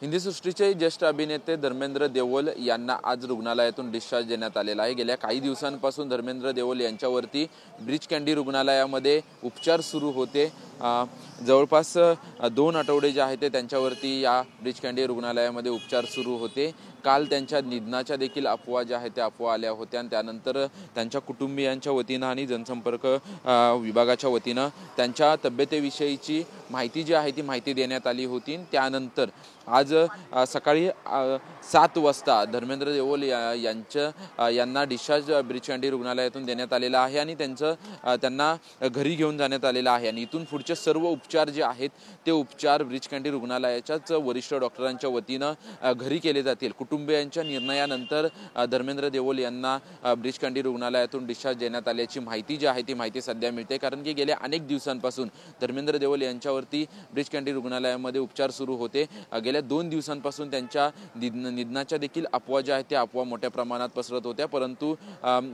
हिंदीसृष्टीचे ज्येष्ठ अभिनेते धर्मेंद्र देओल यांना आज रुग्णालयातून डिस्चार्ज देण्यात आलेला आहे। गेल्या काही दिवसांपासून धर्मेंद्र देओल यांच्यावरती ब्रीच कँडी रुग्णालयामध्ये उपचार सुरू होते। जवळपास 2 आठवडे जे आहेत ते त्यांच्यावरती या ब्रीच कँडी रुग्णालयामध्ये उपचार सुरू होते। काल त्यांच्या निधनाच्या देखील अफवा ज्या आहेत त्या अफवा आल्या होत्या आणि त्यानंतर त्यांच्या कुटुंबियांच्या वतीनं आणि जनसंपर्क विभागाच्या वतीनं त्यांच्या तब्येतीविषयीची माहिती जी आहे ती माहिती देण्यात आली होती। त्यानंतर आज सकाळी 7 वाजता धर्मेंद्र देओल यांना डिस्चार्ज ब्रीच कँडी रुग्णालयातून देण्यात आलेला आहे आणि त्यांना घरी घेऊन जाण्यात आलेला आहे आणि इथून पुढचे सर्व उपचार जे आहेत ते उपचार ब्रीच कँडी रुग्णालयाच्याच वरिष्ठ डॉक्टरांच्या वतीनं घरी केले जातील। कुटुंबियांच्या निर्णयानंतर धर्मेंद्र देओल यांना ब्रीच कँडी रुग्णालयातून डिस्चार्ज देण्यात आल्याची माहिती जी आहे ती माहिती सध्या मिळते, कारण की गेल्या अनेक दिवसांपासून धर्मेंद्र देओल यांच्यावरती ब्रीच कँडी रुग्णालयामध्ये उपचार सुरू होते। गेल्या 2 दिवसांपासून त्यांच्या निधनाच्या देखील अफवा ज्या आहेत त्या अफवा मोठ्या प्रमाणात पसरत होत्या, परंतु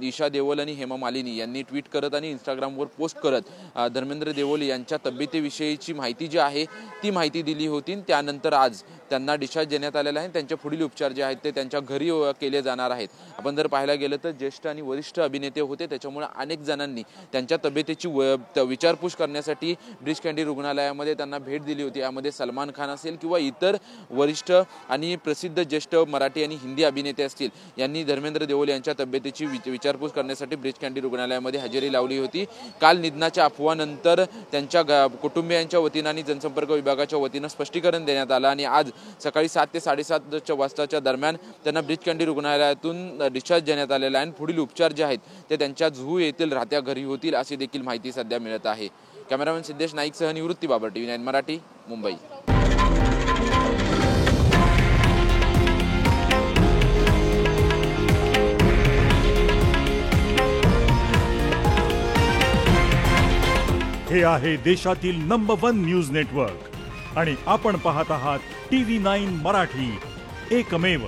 ईशा देओल आणि हेमा मालिनी यांनी ट्विट करत आणि इंस्टाग्रामवर पोस्ट करत धर्मेंद्र देओल यांच्या तब्येतीविषयीची माहिती जी आहे ती माहिती दिली होती। त्यानंतर आज त्यांना डिस्चार्ज देण्यात आलेला आहे। त्यांचे पुढील उपचार जे आहेत ते त्यांच्या घरी केले जाणार आहेत। आपण जर पाहायला गेलं तर ज्येष्ठ आणि वरिष्ठ अभिनेते होते, त्याच्यामुळे अनेक जणांनी त्यांच्या तब्येतीची विचारपूस करण्यासाठी ब्रीच कँडी रुग्णालयामध्ये त्यांना भेट दिली होती। यामध्ये सलमान खान असेल किंवा इतर वरिष्ठ आणि प्रसिद्ध ज्येष्ठ मराठी आणि हिंदी अभिनेते असतील, यांनी धर्मेंद्र देओल यांच्या तब्येतीची विचारपूस करण्यासाठी ब्रीच कँडी रुग्णालयामध्ये हजेरी लावली होती। काल निधनाच्या अफवानंतर त्यांच्या कुटुंबियांच्या वतीनं आणि जनसंपर्क विभागाच्या वतीनं स्पष्टीकरण देण्यात आलं आणि आज सकाळी 7 ते 7:30 वाजताच्या दरम्यान त्यांना ब्रीच कँडी रुग्णालयातून डिस्चार्ज देण्यात आलेला आहे। पुढील उपचार जे आहेत ते त्यांच्या जुहू येथील राहत्या घरी होतील अशी देखील माहिती सध्या मिळत आहे। कॅमेरामॅन सिद्धेश नाईकसह निवृत्ती बाबर, TV9 मराठी, मुंबई। हे आहे देशातील नंबर 1 न्यूज नेटवर्क आणि आपण पाहत आहात TV9 मराठी, एकमेव।